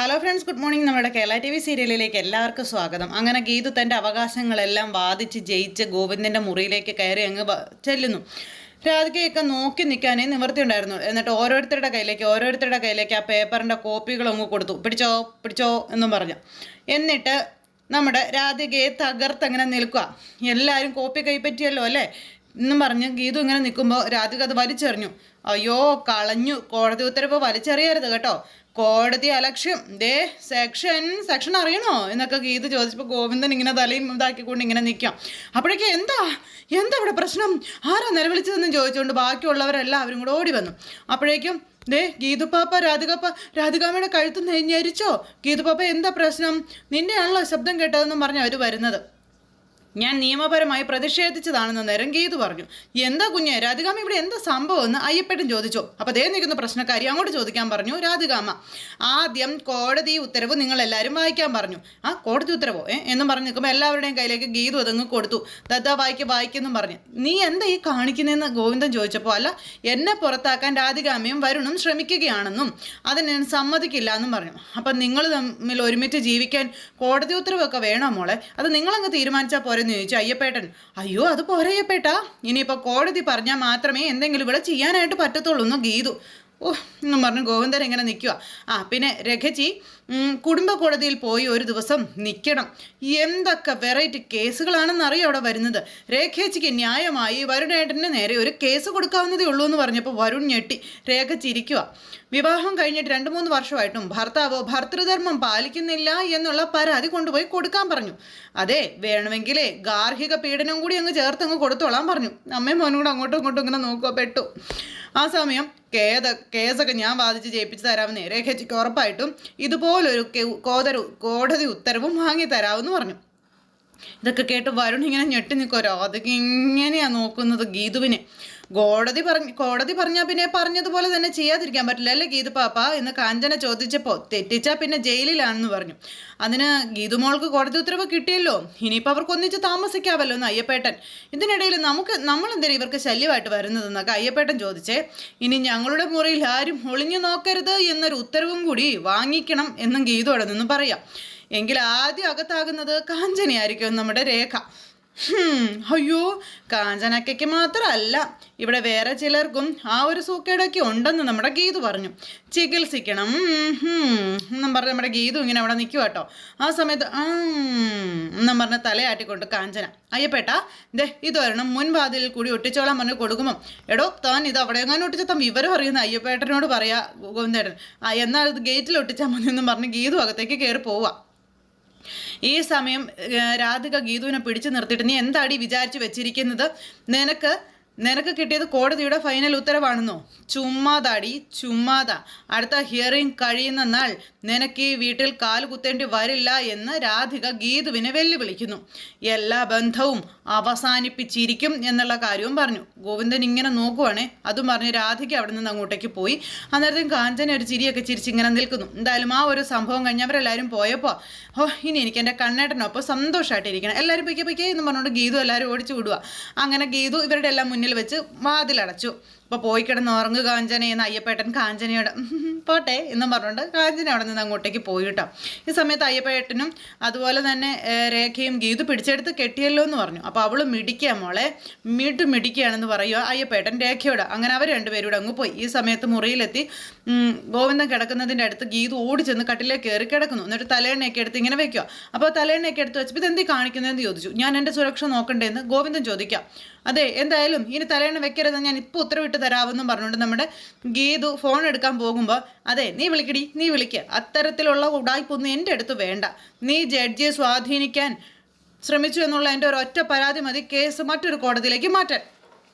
Hello friends, good morning. നമ്മുടെ Kerala T V സീരിയലിലേക്ക് എല്ലാവർക്കും സ്വാഗതം. അങ്ങനെ ഗീതു തൻ്റെ അവകാശങ്ങളെല്ലാം വാദിച്ച് ജയിച്ച് ഗോവിന്ദൻ്റെ മുറിയിലേക്ക് കയറി അങ്ങ് ചെല്ലുന്നു. രാധികയൊക്കെ നോക്കി നിൽക്കാനേ നിവൃത്തിയുണ്ടായിരുന്നു. എന്നിട്ട് ഓരോരുത്തരുടെ കയ്യിലേക്ക് ആ പേപ്പറിൻ്റെ കോപ്പികളങ്ങ് കൊടുത്തു. പിടിച്ചോ പിടിച്ചോ എന്നും പറഞ്ഞു. എന്നിട്ട് നമ്മുടെ രാധികയെ തകർത്തങ്ങനെ നിൽക്കുക. എല്ലാവരും കോപ്പി കൈപ്പറ്റിയല്ലോ അല്ലേ എന്നും പറഞ്ഞ് ഗീതു ഇങ്ങനെ നിൽക്കുമ്പോൾ രാധിക അത് വലിച്ചെറിഞ്ഞു. അയ്യോ, കളഞ്ഞു. കോടതി ഉത്തരവ് വലിച്ചെറിയരുത് കേട്ടോ. കോടതി അലക്ഷ്യം. സെക്ഷൻ അറിയണോ എന്നൊക്കെ ഗീത് ചോദിച്ചപ്പോൾ ഗോവിന്ദൻ ഇങ്ങനെ തലയും ഇതാക്കിക്കൊണ്ട് ഇങ്ങനെ നിൽക്കാം. അപ്പോഴേക്കും എന്താ ഇവിടെ പ്രശ്നം, ആരാ നിലവിളിച്ചതെന്ന് ചോദിച്ചുകൊണ്ട് ബാക്കിയുള്ളവരെല്ലാവരും കൂടെ ഓടി വന്നു. അപ്പോഴേക്കും ഗീതുപ്പാപ്പ രാധികാമ്മയുടെ കഴുത്ത് ഞെരിച്ചോ? ഗീതുപ്പാപ്പ എന്താ പ്രശ്നം, നിന്റെയാണല്ലോ ശബ്ദം കേട്ടതെന്നും പറഞ്ഞ് അവർ വരുന്നത്. ഞാൻ നിയമപരമായി പ്രതിഷേധിച്ചതാണെന്ന് നേരം ഗീതു പറഞ്ഞു. എന്താ കുഞ്ഞെ രാധികാമ്മ, ഇവിടെ എന്താ സംഭവം എന്ന് അയ്യപ്പേട്ടൻ ചോദിച്ചു. അപ്പോൾ നിൽക്കുന്ന പ്രശ്നക്കാരി അങ്ങോട്ട് ചോദിക്കാൻ പറഞ്ഞു രാധികാമ്മ. ആദ്യം കോടതി ഉത്തരവ് നിങ്ങൾ എല്ലാവരും വായിക്കാൻ പറഞ്ഞു. ആ കോടതി ഉത്തരവോ എന്നും പറഞ്ഞു നിൽക്കുമ്പോൾ എല്ലാവരുടെയും കയ്യിലേക്ക് ഗീതു അതങ്ങ് കൊടുത്തു. ദാ വായിക്കെന്നും പറഞ്ഞു. നീ എന്താ ഈ കാണിക്കുന്നതെന്ന് ഗോവിന്ദൻ ചോദിച്ചപ്പോൾ, അല്ല, എന്നെ പുറത്താക്കാൻ രാധികാമ്മയും വരുണും ശ്രമിക്കുകയാണെന്നും അതിന് ഞാൻ സമ്മതിക്കില്ല എന്നും പറഞ്ഞു. അപ്പം നിങ്ങൾ തമ്മിൽ ഒരുമിച്ച് ജീവിക്കാൻ കോടതി ഉത്തരവൊക്കെ വേണോ മോളെ, അത് നിങ്ങളങ്ങ് തീരുമാനിച്ചാൽ പോരെന്ന് ചോദിച്ചു അയ്യപ്പേട്ടൻ. അയ്യോ, അത് പോരെ അയ്യപ്പേട്ടാ, ഇനിയിപ്പോൾ കോടതി പറഞ്ഞാൽ മാത്രമേ എന്തെങ്കിലും ഇവിടെ ചെയ്യാനായിട്ട് പറ്റത്തുള്ളൂ എന്ന് ഗീതു എന്നും പറഞ്ഞു ഗോവിന്ദൻ ഇങ്ങനെ നിൽക്കുക. പിന്നെ രഘചി കുടുംബ കോടതിയിൽ പോയി ഒരു ദിവസം നിൽക്കണം. എന്തൊക്കെ വെറൈറ്റി കേസുകളാണെന്നറിയോ അവിടെ വരുന്നത്. രേഖച്ചിക്ക് ന്യായമായി വരുണേട്ടന് നേരെ ഒരു കേസ് കൊടുക്കാവുന്നതേ ഉള്ളൂ എന്ന് പറഞ്ഞപ്പോൾ വരുൺ ഞെട്ടി. രേഖ ചിരിക്കുക. വിവാഹം കഴിഞ്ഞിട്ട് 2-3 വർഷമായിട്ടും ഭർത്താവോ ഭർത്തൃധർമ്മം പാലിക്കുന്നില്ല എന്നുള്ള പരാതി കൊണ്ടുപോയി കൊടുക്കാൻ പറഞ്ഞു. അതെ, വേണമെങ്കിലേ ഗാർഹിക പീഡനം കൂടി അങ്ങ് ചേർത്ത് കൊടുത്തോളാൻ പറഞ്ഞു. അമ്മയും മോനും കൂടെ അങ്ങോട്ടും ഇങ്ങോട്ടും ഇങ്ങനെ നോക്കുക പെട്ടു. ആ സമയം കേസൊക്കെ ഞാൻ വാദിച്ച് ജയിപ്പിച്ച് തരാമെന്ന് രേഖച്ചിക്ക് ഉറപ്പായിട്ടും ഇതുപോലൊരു കോടതി ഉത്തരവും വാങ്ങി തരാമെന്ന് പറഞ്ഞു. ഇതൊക്കെ കേട്ട് വരുൺ ഇങ്ങനെ ഞെട്ടി നിൽക്കുമോ. അതൊക്കെ ഇങ്ങനെയാണ് നോക്കുന്നത് ഗീതുവിനെ. കോടതി പറഞ്ഞാൽ പിന്നെ പറഞ്ഞതുപോലെ തന്നെ ചെയ്യാതിരിക്കാൻ പറ്റില്ല അല്ലേ ഗീതു പാപ്പ എന്ന് കാഞ്ചന ചോദിച്ചപ്പോൾ, തെറ്റിച്ചാൽ പിന്നെ ജയിലിലാണെന്ന് പറഞ്ഞു. അതിന് ഗീതുമോൾക്ക് കോടതി ഉത്തരവ് കിട്ടിയല്ലോ, ഇനിയിപ്പോൾ അവർക്ക് ഒന്നിച്ച് താമസിക്കാമല്ലോ എന്ന് അയ്യപ്പേട്ടൻ. ഇതിനിടയിൽ നമ്മളെന്തിനാ ഇവർക്ക് ശല്യമായിട്ട് വരുന്നതെന്നൊക്കെ അയ്യപ്പേട്ടൻ ചോദിച്ചേ. ഇനി ഞങ്ങളുടെ മുറിയിൽ ആരും ഒളിഞ്ഞു നോക്കരുത് എന്നൊരു ഉത്തരവും കൂടി വാങ്ങിക്കണം എന്നും ഗീതു അവിടെ നിന്ന് പറയാം. എങ്കിൽ ആദ്യം അകത്താകുന്നത് കാഞ്ചനയായിരിക്കും നമ്മുടെ രേഖ. അയ്യോ, കാഞ്ചനക്കയ്ക്ക് മാത്രമല്ല, ഇവിടെ വേറെ ചിലർക്കും ആ ഒരു സൂക്കേടൊക്കെ ഉണ്ടെന്ന് നമ്മുടെ ഗീതു പറഞ്ഞു. ചികിത്സിക്കണം എന്നും പറഞ്ഞ് നമ്മുടെ ഗീതു ഇങ്ങനെ അവിടെ നിൽക്കുക കേട്ടോ. ആ സമയത്ത് എന്നും പറഞ്ഞ് തലയാട്ടിക്കൊണ്ട് കാഞ്ചന, അയ്യപ്പേട്ടാ ഇതൊരെണ്ണം മുൻവാതിലിൽ കൂടി ഒട്ടിച്ചോളാൻ പറഞ്ഞ് കൊടുക്കുമ്പം, എടോ താൻ ഇത് അവിടെ എങ്ങാനും ഒട്ടിച്ചാൽ വിവരം അറിയുന്ന അയ്യപ്പേട്ടനോട് പറയാ ഗോവിന്ദേട്ടൻ. എന്നാൽ ഇത് ഗേറ്റിൽ ഒട്ടിച്ചാൽ മതി എന്നും പറഞ്ഞ് ഗീതു അകത്തേക്ക് കയറി പോവുക. ഈ സമയം രാധിക ഗീതുവിനെ പിടിച്ചു നിർത്തിയിട്ട്, നീ എന്താടി വിചാരിച്ചു വെച്ചിരിക്കുന്നത്, നിനക്ക് കിട്ടിയത് കോടതിയുടെ ഫൈനൽ ഉത്തരവാണെന്നോ? ചുമ്മാതാ. അടുത്ത ഹിയറിംഗ് കഴിയുന്ന നാൾ നിനക്ക് ഈ വീട്ടിൽ കാല് കുത്തേണ്ടി വരില്ല എന്ന് രാധിക ഗീതുവിനെ വെല്ലുവിളിക്കുന്നു. എല്ലാ ബന്ധവും അവസാനിപ്പിച്ചിരിക്കും എന്നുള്ള കാര്യവും പറഞ്ഞു. ഗോവിന്ദൻ ഇങ്ങനെ നോക്കുവാണേ. അതും പറഞ്ഞ് രാധിക അവിടെ നിന്ന് അങ്ങോട്ടേക്ക് പോയി. അന്നേരത്തേക്കും കാഞ്ചന ഒരു ചിരിയൊക്കെ ചിരിച്ചിങ്ങനെ നിൽക്കുന്നു. എന്തായാലും ആ ഒരു സംഭവം കഴിഞ്ഞവരെല്ലാവരും പോയപ്പോൾ, ഇനി എനിക്ക് എൻ്റെ കണ്ണേട്ടനൊപ്പം സന്തോഷമായിട്ടിരിക്കണം, എല്ലാവരും പൊയ്ക്കേ എന്ന് പറഞ്ഞുകൊണ്ട് ഗീതു എല്ലാവരും ഓടിച്ചു വിടുക. അങ്ങനെ ഗീതു ഇവരുടെ എല്ലാം മുന്നിൽ വെച്ച് വാതിലടച്ചു. അപ്പോൾ പോയി കിടന്ന് ഉറങ്ങുക കാഞ്ചന എന്ന് അയ്യപ്പേട്ടൻ കാഞ്ചനയോട് പോട്ടെ എന്നും പറഞ്ഞുകൊണ്ട് കാഞ്ചന അവിടെ നിന്ന് അങ്ങോട്ടേക്ക് പോയി കേട്ടോ. ഈ സമയത്ത് അയ്യപ്പേട്ടനും അതുപോലെ തന്നെ രേഖയും ഗീതു പിടിച്ചെടുത്ത് കെട്ടിയല്ലോ എന്ന് പറഞ്ഞു. അപ്പോൾ അവൾ മിടിക്കുക മോളെ, മിടിക്കുകയാണെന്ന് പറയുക അയ്യപ്പേട്ടൻ രേഖയോട്. അങ്ങനെ അവർ രണ്ടുപേരും അങ്ങ് പോയി. ഈ സമയത്ത് മുറിയിലെത്തി ഗോവിന്ദൻ കിടക്കുന്നതിൻ്റെ അടുത്ത് ഗീതു ഓടി ചെന്ന് കട്ടിലേക്ക് കയറി കിടക്കുന്നു. എന്നിട്ട് തലേണ്ണയൊക്കെ എടുത്ത് ഇങ്ങനെ വെക്കുക. അപ്പോൾ തലേണ്ണയൊക്കെ എടുത്ത് വെച്ചപ്പോൾ ഇതെന്തി കാണിക്കുന്നതെന്ന് ചോദിച്ചു. ഞാൻ എൻ്റെ സുരക്ഷ നോക്കണ്ടേന്ന് ഗോവിന്ദൻ ചോദിക്കാം. അതെ, എന്തായാലും ഇനി തലേണ്ണ വെക്കരുതെന്ന് ഞാൻ ഇപ്പോൾ ഉത്തരവിട്ട് തരാമെന്നും പറഞ്ഞുകൊണ്ട് നമ്മുടെ ഗീതു ഫോൺ എടുക്കാൻ പോകുമ്പോൾ, അതെ നീ വിളിക്കുക, അത്തരത്തിലുള്ള ഉടായ്പൊന്നും എൻ്റെ അടുത്ത് വേണ്ട. നീ ജഡ്ജിയെ സ്വാധീനിക്കാൻ ശ്രമിച്ചു എന്നുള്ള എൻ്റെ ഒരു ഒറ്റ പരാതി മതി കേസ് മറ്റൊരു കോടതിയിലേക്ക് മാറ്റാൻ.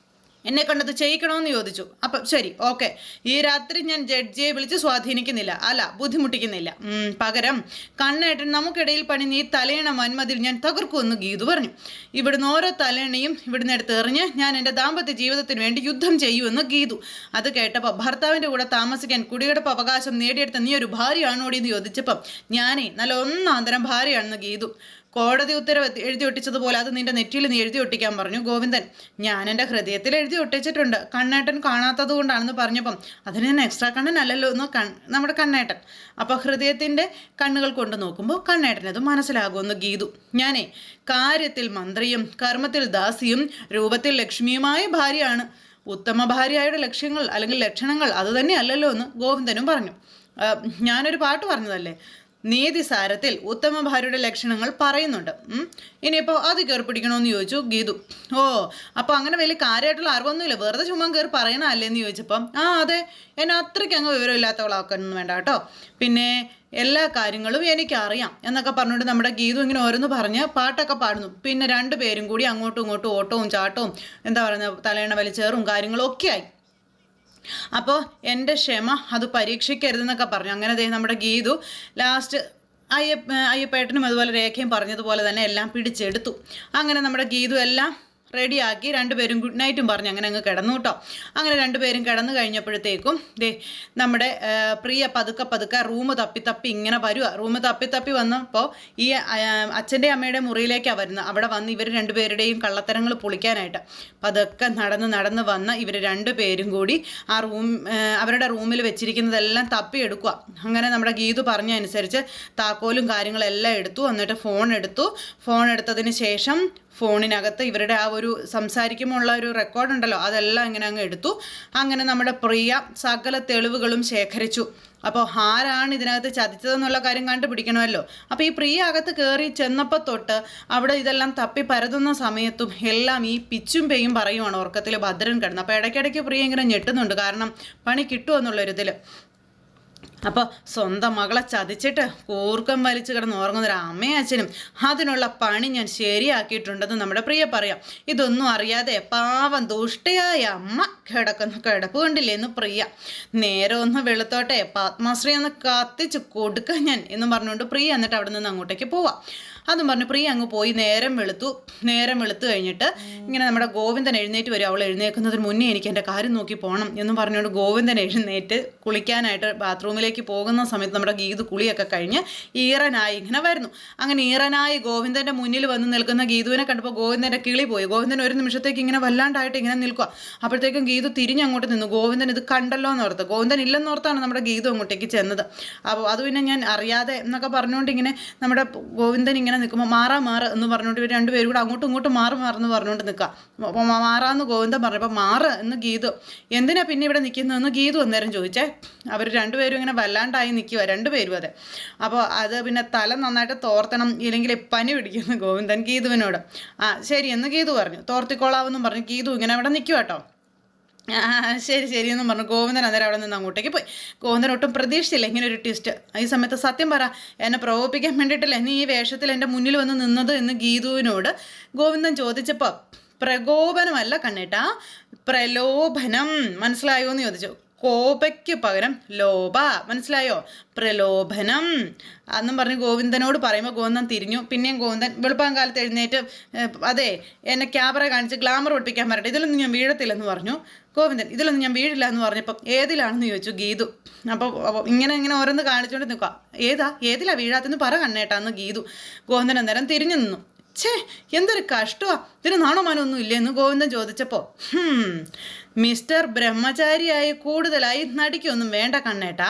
എന്നെ കണ്ടത് ചെയ്യിക്കണമെന്ന് ചോദിച്ചു. അപ്പം ശരി, ഓക്കെ, ഈ രാത്രി ഞാൻ ജഡ്ജിയെ വിളിച്ച് സ്വാധീനിക്കുന്നില്ല, ബുദ്ധിമുട്ടിക്കുന്നില്ല. പകരം കണ്ണേട്ടൻ നമുക്കിടയിൽ പണി നീ തലേണ വന്മതിൽ ഞാൻ തകർക്കുമെന്ന് ഗീതു പറഞ്ഞു. ഇവിടുന്ന് ഓരോ തലേണയും ഇവിടുന്ന് എടുത്ത് എറിഞ്ഞ് ഞാൻ എൻ്റെ ദാമ്പത്യ ജീവിതത്തിന് വേണ്ടി യുദ്ധം ചെയ്യുമെന്ന് ഗീതു. അത് കേട്ടപ്പോൾ, ഭർത്താവിൻ്റെ കൂടെ താമസിക്കാൻ കുടികിടപ്പ് അവകാശം നേടിയെടുത്ത നീ ഒരു ഭാര്യയാണോടി എന്ന് ചോദിച്ചപ്പം, ഞാനേ നല്ല ഒന്നാന്തരം ഭാര്യയാണെന്ന് ഗീതു. കോടതി ഉത്തരവ് എഴുതി ഒട്ടിച്ചതുപോലെ അത് നിന്റെ നെറ്റിയിൽ നീ എഴുതി ഒട്ടിക്കാൻ പറഞ്ഞു ഗോവിന്ദൻ. ഞാൻ എൻ്റെ ഹൃദയത്തിൽ എഴുതി ഒട്ടിച്ചിട്ടുണ്ട്, കണ്ണേട്ടൻ കാണാത്തത് കൊണ്ടാണെന്ന് പറഞ്ഞപ്പം അതിന് ഞാൻ എക്സ്ട്രാ കണ്ണനല്ലല്ലോ എന്ന് നമ്മുടെ കണ്ണേട്ടൻ. അപ്പോൾ ഹൃദയത്തിൻ്റെ കണ്ണുകൾ കൊണ്ട് നോക്കുമ്പോൾ കണ്ണേട്ടനത് മനസ്സിലാകുമെന്ന് ഗീതു. ഞാനേ കാര്യത്തിൽ മന്ത്രിയും കർമ്മത്തിൽ ദാസിയും രൂപത്തിൽ ലക്ഷ്മിയുമായ ഭാര്യയാണ്. ഉത്തമ ഭാര്യയുടെ ലക്ഷ്യങ്ങൾ അല്ലെങ്കിൽ ലക്ഷണങ്ങൾ അതുതന്നെയല്ലല്ലോ എന്ന് ഗോവിന്ദനും പറഞ്ഞു. ഞാനൊരു പാട്ട് പറഞ്ഞതല്ലേ, നീതിസാരത്തിൽ ഉത്തമ ഭാര്യയുടെ ലക്ഷണങ്ങൾ പറയുന്നുണ്ട്. ഇനിയിപ്പോൾ അത് കയറി പിടിക്കണമെന്ന് ചോദിച്ചു ഗീതു. ഓ, അപ്പോൾ അങ്ങനെ വലിയ കാര്യമായിട്ടുള്ള അറിവൊന്നുമില്ല, വെറുതെ ചുമ്മാ കയറി പറയണല്ലേ എന്ന് ചോദിച്ചപ്പം അതെ, എന്നെ അത്രയ്ക്ക് അങ്ങ് വിവരമില്ലാത്തവളാക്കാനൊന്നും വേണ്ട കേട്ടോ, പിന്നെ എല്ലാ കാര്യങ്ങളും എനിക്കറിയാം എന്നൊക്കെ പറഞ്ഞുകൊണ്ട് നമ്മുടെ ഗീതു ഇങ്ങനെ ഓരോന്ന് പറഞ്ഞ് പാട്ടൊക്കെ പാടുന്നു. പിന്നെ രണ്ടുപേരും കൂടി അങ്ങോട്ടും ഇങ്ങോട്ടും ഓട്ടവും ചാട്ടവും എന്താ പറയുന്നത് തലേണ വലിച്ചേറും കാര്യങ്ങളും ഒക്കെ ആയി. അപ്പോൾ എൻ്റെ ക്ഷമ അത് പരീക്ഷിക്കരുതെന്നൊക്കെ പറഞ്ഞു. അങ്ങനെ നമ്മുടെ ഗീതു ലാസ്റ്റ് അയ്യപ്പേട്ടനും അതുപോലെ രേഖയും പറഞ്ഞതുപോലെ തന്നെ എല്ലാം പിടിച്ചെടുത്തു. അങ്ങനെ നമ്മുടെ ഗീതു എല്ലാം റെഡിയാക്കി രണ്ടുപേരും ഗുഡ് നൈറ്റും പറഞ്ഞ് അങ്ങനെ അങ്ങ് കിടന്നു കേട്ടോ. അങ്ങനെ രണ്ടുപേരും കിടന്നു കഴിഞ്ഞപ്പോഴത്തേക്കും നമ്മുടെ പ്രിയ പതുക്കെ റൂം തപ്പി ഇങ്ങനെ വരുക. റൂം തപ്പി വന്നപ്പോൾ ഈ അച്ഛൻ്റെ അമ്മയുടെ മുറിയിലേക്കാണ് വരുന്നത്. അവിടെ വന്ന് ഇവർ രണ്ടുപേരുടെയും കള്ളത്തരങ്ങൾ പൊളിക്കാനായിട്ട് പതുക്കെ നടന്ന് വന്ന് ഇവർ രണ്ടുപേരും കൂടി ആ അവരുടെ റൂമിൽ വെച്ചിരിക്കുന്നതെല്ലാം തപ്പിയെടുക്കുക. അങ്ങനെ നമ്മുടെ ഗീതു പറഞ്ഞ അനുസരിച്ച് താക്കോലും കാര്യങ്ങളെല്ലാം എടുത്തു. എന്നിട്ട് ഫോൺ എടുത്തതിന് ശേഷം ഫോണിനകത്ത് ഇവരുടെ ആ ഒരു സംസാരിക്കുമ്പോൾ ഉള്ള ഒരു റെക്കോർഡുണ്ടല്ലോ അതെല്ലാം ഇങ്ങനെ അങ്ങ് എടുത്തു. അങ്ങനെ നമ്മുടെ പ്രിയ സകല തെളിവുകളും ശേഖരിച്ചു. അപ്പോൾ ആരാണ് ഇതിനകത്ത് ചതിച്ചതെന്നുള്ള കാര്യം കണ്ടുപിടിക്കണമല്ലോ. അപ്പോൾ ഈ പ്രിയ അകത്ത് കയറി ചെന്നപ്പോൾ തൊട്ട് അവിടെ ഇതെല്ലാം തപ്പി പരതുന്ന സമയത്തും എല്ലാം ഈ പിച്ചും പെയ്യും പറയുവാണ് ഉറക്കത്തിൽ ഭദ്രൻ കിടന്ന്. അപ്പോൾ ഇടയ്ക്കിടയ്ക്ക് പ്രിയ ഇങ്ങനെ ഞെട്ടുന്നുണ്ട്, കാരണം പണി കിട്ടുമെന്നുള്ളൊരിതിൽ. അപ്പോൾ സ്വന്തം മകളെ ചതിച്ചിട്ട് കൂർക്കം വലിച്ചു കിടന്ന് ഉറങ്ങുന്നൊരു അമ്മയും അച്ഛനും അതിനുള്ള പണി ഞാൻ ശരിയാക്കിയിട്ടുണ്ടെന്ന് നമ്മുടെ പ്രിയ പറയാം. ഇതൊന്നും അറിയാതെ പാവം ദുഷ്ടയായ അമ്മ കിടക്കുന്ന കിടപ്പ് കണ്ടില്ലേന്ന് പ്രിയ. നേരെ ഒന്ന് വെളുത്തോട്ടെ, പത്മശ്രീ ഒന്ന് കത്തിച്ച് കൊടുക്കുക ഞാൻ എന്നും പറഞ്ഞുകൊണ്ട് പ്രിയ എന്നിട്ട് അവിടെ നിന്ന് അങ്ങോട്ടേക്ക് പോവാം. അതും പറഞ്ഞു പ്രിയ അങ്ങ് പോയി. നേരം വെളുത്തു കഴിഞ്ഞിട്ട് ഇങ്ങനെ നമ്മുടെ ഗോവിന്ദൻ എഴുന്നേറ്റ് വരും. അവൾ എഴുന്നേൽക്കുന്നതിന് മുന്നേ എനിക്ക് എൻ്റെ കാര്യം നോക്കി പോകണം എന്നും പറഞ്ഞുകൊണ്ട് ഗോവിന്ദൻ എഴുന്നേറ്റ് കുളിക്കാനായിട്ട് ബാത്റൂമിലേക്ക് പോകുന്ന സമയത്ത് നമ്മുടെ ഗീതു കുളിയൊക്കെ കഴിഞ്ഞ് ഈറനായി ഇങ്ങനെ വരുന്നു. അങ്ങനെ ഈറനായി ഗോവിന്ദൻ്റെ മുന്നിൽ വന്ന് നിൽക്കുന്ന ഗീതുവിനെ കണ്ടപ്പോൾ ഗോവിന്ദൻ്റെ കിളി പോയി. ഗോവിന്ദൻ ഒരു നിമിഷത്തേക്ക് ഇങ്ങനെ വല്ലാണ്ടായിട്ട് ഇങ്ങനെ നിൽക്കുക. അപ്പോഴത്തേക്കും ഗീതു തിരിഞ്ഞങ്ങോട്ട് നിന്നു. ഗോവിന്ദൻ ഇത് കണ്ടല്ലോ എന്നോർത്ത്, ഗോവിന്ദൻ ഇല്ലെന്നോർത്താണ് നമ്മുടെ ഗീതു അങ്ങോട്ടേക്ക് ചെന്നത്. അപ്പോൾ അത് പിന്നെ ഞാൻ അറിയാതെ എന്നൊക്കെ പറഞ്ഞുകൊണ്ട് ഇങ്ങനെ നമ്മുടെ ഗോവിന്ദൻ ഇങ്ങനെ നിൽക്കുമ്പോൾ മാറാ എന്ന് പറഞ്ഞുകൊണ്ട് ഇവർ രണ്ടുപേരും കൂടെ അങ്ങോട്ടും ഇങ്ങോട്ടും മാറെന്ന് പറഞ്ഞുകൊണ്ട് നിൽക്കുക. അപ്പോൾ മാറാന്ന് ഗോവിന്ദൻ പറഞ്ഞപ്പോൾ മാറ് എന്ന് ഗീതു. എന്തിനാ പിന്നെ ഇവിടെ നിൽക്കുന്നതെന്ന് ഗീതു അന്നേരം ചോദിച്ചേ. അവർ രണ്ടുപേരും ഇങ്ങനെ വല്ലാണ്ടായി നിൽക്കുക, രണ്ടുപേരും അതെ. അപ്പോൾ അത് പിന്നെ തല നന്നായിട്ട് തോർത്തണം, ഇല്ലെങ്കിൽ പനി പിടിക്കുന്നു ഗോവിന്ദൻ ഗീതുവിനോട്. ശരി എന്ന് ഗീതു പറഞ്ഞു. തോർത്തിക്കോളാവെന്നും പറഞ്ഞു ഗീതു ഇങ്ങനെ അവിടെ നിൽക്കുക കേട്ടോ. ശരി എന്നും പറഞ്ഞു ഗോവിന്ദൻ അന്നേരം അവിടെ നിന്ന് അങ്ങോട്ടേക്ക് പോയി. ഗോവിന്ദൻ ഒട്ടും പ്രതീക്ഷിച്ചില്ല ഇങ്ങനെ ഒരു ട്വിസ്റ്റ്. ഈ സമയത്ത് സത്യം പറ, എന്നെ പ്രകോപിപ്പിക്കാൻ വേണ്ടിയിട്ടല്ലേ നീ ഈ വേഷത്തിൽ എൻ്റെ മുന്നിൽ വന്ന് നിന്നത് എന്ന് ഗീതുവിനോട് ഗോവിന്ദൻ ചോദിച്ചപ്പോൾ പ്രകോപനമല്ല കണ്ണേട്ടാ, പ്രലോഭനം, മനസ്സിലായോ എന്ന് ചോദിച്ചു. കോപയ്ക്ക് പകരം ലോപ, മനസ്സിലായോ, പ്രലോഭനം എന്നും പറഞ്ഞ് ഗോവിന്ദനോട് പറയുമ്പോൾ ഗോവിന്ദൻ തിരിഞ്ഞു. പിന്നെയും ഗോവിന്ദൻ വെളുപ്പാൻ കാലത്ത് എഴുന്നേറ്റ് അതെ എന്നെ ക്യാമറ കാണിച്ച് ഗ്ലാമർ പഠിപ്പിക്കാൻ പറയട്ടെ, ഇതിലൊന്നും ഞാൻ വീഴത്തില്ലെന്ന് പറഞ്ഞു ഗോവിന്ദൻ. ഇതിലൊന്നും ഞാൻ വീഴില്ല എന്ന് പറഞ്ഞപ്പം ഏതിലാണെന്ന് ചോദിച്ചു ഗീതു. അപ്പോൾ ഇങ്ങനെ ഓരോന്ന് കാണിച്ചുകൊണ്ട് നിൽക്കുക. ഏതിലാ വീഴാത്തെന്ന് പറ കണ്ണേട്ടാന്ന് ഗീതു. ഗോവിന്ദൻ അന്നേരം തിരിഞ്ഞു നിന്നു. എന്തൊരു കഷ്ടമാണ്, ഇതിന് നാണമാനൊന്നും ഇല്ലെന്ന് ഗോവിന്ദൻ ചോദിച്ചപ്പോൾ മിസ്റ്റർ ബ്രഹ്മചാരിയായി കൂടുതലായി നടിക്കൊന്നും വേണ്ട കണ്ണേട്ടാ.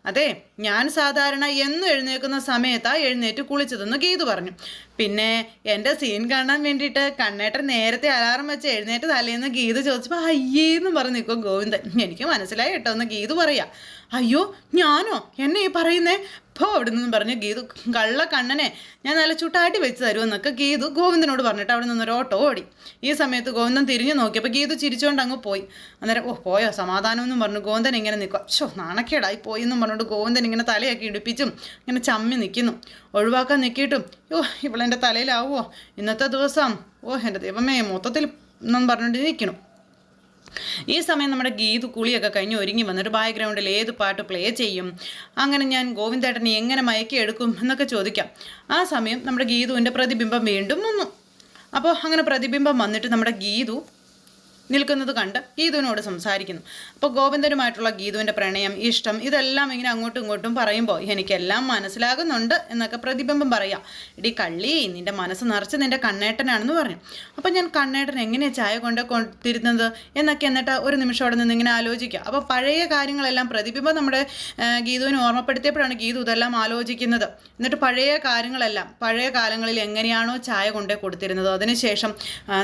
അതെ, ഞാൻ സാധാരണ എന്നും എഴുന്നേൽക്കുന്ന സമയത്താണ് എഴുന്നേറ്റ് കുളിച്ചതെന്ന് ഗീതു പറഞ്ഞു. പിന്നെ എൻ്റെ സീൻ കാണാൻ വേണ്ടിയിട്ട് കണ്ണേട്ടൻ നേരത്തെ അലാറം വെച്ച് എഴുന്നേറ്റ് തലേന്ന് ഗീതു ചോദിച്ചപ്പോൾ അയ്യേന്ന് പറഞ്ഞ് നിൽക്കും ഗോവിന്ദൻ. എനിക്ക് മനസ്സിലായി കേട്ടോ എന്ന് ഗീതു പറയാം. അയ്യോ ഞാനോ, എന്നെ ഈ പറയുന്നേ ഇപ്പോൾ അവിടെ നിന്നും പറഞ്ഞ് ഗീതു കള്ള കണ്ണനെ ഞാൻ നല്ല ചുട്ടാട്ടി വെച്ച് തരുമെന്നൊക്കെ ഗീതു ഗോവിന്ദനോട് പറഞ്ഞിട്ട് അവിടെ നിന്നൊരു ഓട്ടോ ഓടി. ഈ സമയത്ത് ഗോവിന്ദൻ തിരിഞ്ഞു നോക്കിയപ്പോൾ ഗീതു ചിരിച്ചുകൊണ്ട് അങ്ങ് പോയി. അന്നേരം പോയോ സമാധാനം എന്നും പറഞ്ഞു ഗോവിന്ദൻ ഇങ്ങനെ നിൽക്കുക. നാണക്കേടായി പോയി എന്നും പറഞ്ഞുകൊണ്ട് ഗോവിന്ദൻ ഇങ്ങനെ തലയാക്കി ഇടിപ്പിച്ചും ഇങ്ങനെ ചമ്മി നിൽക്കുന്നു. ഒഴിവാക്കാൻ നിൽക്കിയിട്ടും ഇവളെൻ്റെ തലയിലാവുമോ ഇന്നത്തെ ദിവസം, എൻ്റെ ദൈവമേ മൊത്തത്തിൽ എന്നും പറഞ്ഞുകൊണ്ട് നിൽക്കണം. ഈ സമയം നമ്മുടെ ഗീതു കുളിയൊക്കെ കഴിഞ്ഞ് ഒരുങ്ങി വന്നിട്ട് ബാക്ക്ഗ്രൗണ്ടിൽ ഏത് പാട്ട് പ്ലേ ചെയ്യും, അങ്ങനെ ഞാൻ ഗോവിന്ദേട്ടനെ എങ്ങനെ മയക്കി എടുക്കും എന്നൊക്കെ ചോദിക്കാം. ആ സമയം നമ്മുടെ ഗീതുവിൻ്റെ പ്രതിബിംബം വീണ്ടും വന്നു. അപ്പോൾ അങ്ങനെ പ്രതിബിംബം വന്നിട്ട് നമ്മുടെ ഗീതു നിൽക്കുന്നത് കണ്ട് ഗീതുവിനോട് സംസാരിക്കുന്നു. അപ്പോൾ ഗോവിന്ദനുമായിട്ടുള്ള ഗീതുവിൻ്റെ പ്രണയം, ഇഷ്ടം ഇതെല്ലാം ഇങ്ങനെ അങ്ങോട്ടും ഇങ്ങോട്ടും പറയുമ്പോൾ എനിക്കെല്ലാം മനസ്സിലാകുന്നുണ്ട് എന്നൊക്കെ പ്രതിബിംബം പറയാം. ഇടി കള്ളി, നിൻ്റെ മനസ്സ് നിറച്ച് നിൻ്റെ കണ്ണേട്ടനാണെന്ന് പറഞ്ഞു. അപ്പോൾ ഞാൻ കണ്ണേട്ടൻ എങ്ങനെയാണ് ചായ കൊണ്ടിരുന്നത് എന്നൊക്കെ എന്നിട്ട് ഒരു നിമിഷം അവിടെ നിന്ന് ഇങ്ങനെ ആലോചിക്കുക. അപ്പോൾ പഴയ കാര്യങ്ങളെല്ലാം പ്രതിബിംബം നമ്മുടെ ഗീതുവിനെ ഓർമ്മപ്പെടുത്തിയപ്പോഴാണ് ഗീതു ഇതെല്ലാം ആലോചിക്കുന്നത്. എന്നിട്ട് പഴയ കാലങ്ങളിൽ എങ്ങനെയാണോ ചായ കൊണ്ടേ കൊടുത്തിരുന്നത്, അതിനുശേഷം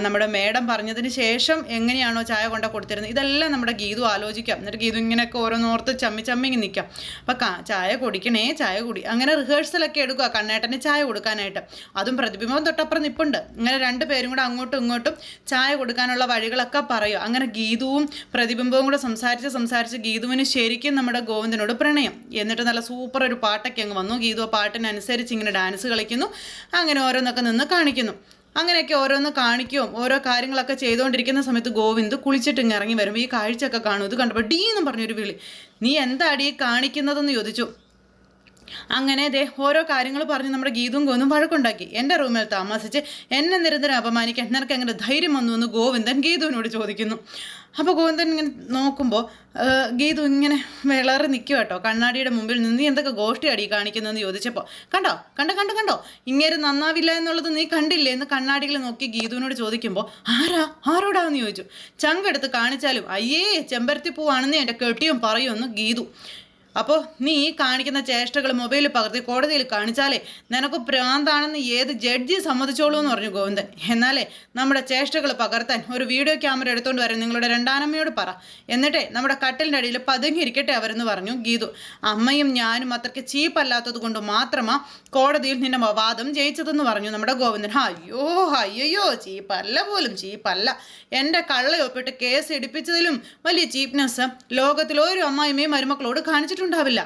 നമ്മുടെ മേഡം പറഞ്ഞതിന് ശേഷം എങ്ങനെയാണോ ചായ കൊണ്ട കൊടുത്തിരുന്നത്, ഇതെല്ലാം നമ്മുടെ ഗീതു ആലോചിക്കാം. എന്നിട്ട് ഗീതു ഇങ്ങനെയൊക്കെ ഓരോന്നോർത്ത് ചമ്മിങ്ങി നിൽക്കാം. അപ്പം ചായ കുടിക്കണേ, ചായ കുടി, അങ്ങനെ റിഹേഴ്സലൊക്കെ എടുക്കുക കണ്ണേട്ടന് ചായ കൊടുക്കാനായിട്ട്. അതും പ്രതിബിംബം തൊട്ടപ്പുറം നിൽപ്പുണ്ട്. ഇങ്ങനെ രണ്ടുപേരും കൂടെ അങ്ങോട്ടും ഇങ്ങോട്ടും ചായ കൊടുക്കാനുള്ള വഴികളൊക്കെ പറയുക. അങ്ങനെ ഗീതുവും പ്രതിബിംബവും കൂടെ സംസാരിച്ച് ഗീതുവിന് ശരിക്കും നമ്മുടെ ഗോവിന്ദനോട് പ്രണയം. എന്നിട്ട് നല്ല സൂപ്പർ ഒരു പാട്ടൊക്കെ അങ്ങ് വന്നു. ഗീതു ആ പാട്ടിനനുസരിച്ച് ഇങ്ങനെ ഡാൻസ് കളിക്കുന്നു. അങ്ങനെ ഓരോന്നൊക്കെ നിന്ന് കാണിക്കുന്നു. അങ്ങനെയൊക്കെ ഓരോന്ന് കാണിക്കുകയും ഓരോ കാര്യങ്ങളൊക്കെ ചെയ്തുകൊണ്ടിരിക്കുന്ന സമയത്ത് ഗോവിന്ദ് കുളിച്ചിട്ട് ഇങ്ങ് ഇറങ്ങി വരുമ്പോൾ ഈ കാഴ്ചയൊക്കെ കാണും. ഇത് കണ്ടപ്പോൾ ഡീ എന്ന് പറഞ്ഞൊരു വിളി. നീ എന്താടി കാണിക്കുന്നതെന്ന് ചോദിച്ചു. അങ്ങനെ ഓരോ കാര്യങ്ങൾ പറഞ്ഞ് നമ്മുടെ ഗീതുവും ഗോവിന്ദും വഴക്കുണ്ടാക്കി. എൻ്റെ റൂമിൽ താമസിച്ച് എന്നെ നിരന്തരം അപമാനിക്കാൻ നിനക്ക് എങ്ങനെ ധൈര്യം വന്നു എന്ന് ഗോവിന്ദൻ ഗീതുവിനോട് ചോദിക്കുന്നു. അപ്പോൾ ഗോവിന്ദൻ ഇങ്ങനെ നോക്കുമ്പോൾ ഗീതു ഇങ്ങനെ വിളറി നിൽക്കുക കേട്ടോ കണ്ണാടിയുടെ മുമ്പിൽ നിന്ന്. നീ എന്തൊക്കെ ഗോഷ്ടി അടി കാണിക്കുന്നതെന്ന് ചോദിച്ചപ്പോൾ കണ്ടോ ഇങ്ങനെ നന്നാവില്ല എന്നുള്ളത് നീ കണ്ടില്ലേ എന്ന് കണ്ണാടികൾ നോക്കി ഗീതുവിനോട് ചോദിക്കുമ്പോൾ ആരോടാന്ന് ചോദിച്ചു. ചങ്കെടുത്ത് കാണിച്ചാലും അയ്യേ ചെമ്പരത്തി പൂവാണെന്ന് എൻ്റെ കെട്ടിയും പറയുമെന്ന് ഗീതു. അപ്പോൾ നീ ഈ കാണിക്കുന്ന ചേഷ്ടകൾ മൊബൈലിൽ പകർത്തി കോടതിയിൽ കാണിച്ചാലേ നിനക്ക് ഭ്രാന്താണെന്ന് ഏത് ജഡ്ജി സമ്മതിച്ചോളൂ എന്ന് പറഞ്ഞു ഗോവിന്ദൻ. എന്നാലേ നമ്മുടെ ചേഷ്ടകൾ പകർത്താൻ ഒരു വീഡിയോ ക്യാമറ എടുത്തുകൊണ്ട് വരാൻ നിങ്ങളുടെ രണ്ടാനമ്മയോട് പറ. എന്നിട്ടേ നമ്മുടെ കട്ടിലിൻ്റെ അടിയിൽ പതുങ്ങിയിരിക്കട്ടെ അവരെന്ന് പറഞ്ഞു ഗീതു. അമ്മയും ഞാനും അത്രയ്ക്ക് ചീപ്പല്ലാത്തത് കൊണ്ട് മാത്രമാ കോടതിയിൽ നിന്റെ വാദം ജയിച്ചതെന്ന് പറഞ്ഞു നമ്മുടെ ഗോവിന്ദൻ. അയ്യോ ചീപ്പല്ല. എൻ്റെ കള്ളയൊപ്പിട്ട് കേസ് എടുപ്പിച്ചതിലും വലിയ ചീപ്നെസ് ലോകത്തിൽ ഒരു അമ്മായിമ്മയും മരുമക്കളോട് കാണിച്ചിട്ടുണ്ടാവില്ല.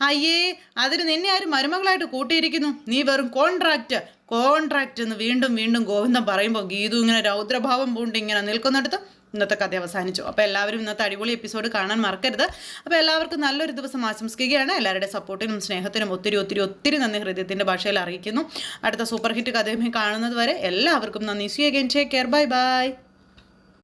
അയ്യേ, അതിന് നിന്നെ ആരും മരുമകളായിട്ട് കൂട്ടിയിരിക്കുന്നു. നീ വെറും കോൺട്രാക്റ്റ് എന്ന് വീണ്ടും ഗോവിന്ദൻ പറയുമ്പോൾ ഗീതു ഇങ്ങനെ രൗദ്രഭാവം പൂണ്ട് ഇങ്ങനെ നിൽക്കുന്നിടത്ത് ഇന്നത്തെ കഥ അവസാനിച്ചു. അപ്പോൾ എല്ലാവരും ഇന്നത്തെ അടിപൊളി എപ്പിസോഡ് കാണാൻ മറക്കരുത്. അപ്പോൾ എല്ലാവർക്കും നല്ലൊരു ദിവസം ആശംസിക്കുകയാണ്. എല്ലാവരുടെ സപ്പോർട്ടിനും സ്നേഹത്തിനും ഒത്തിരി നന്ദി ഹൃദയത്തിൻ്റെ ഭാഷയിൽ അറിയിക്കുന്നു. അടുത്ത സൂപ്പർ ഹിറ്റ് കഥയുമായി കാണുന്നത് വരെ എല്ലാവർക്കും നന്ദി. See again, take care, by.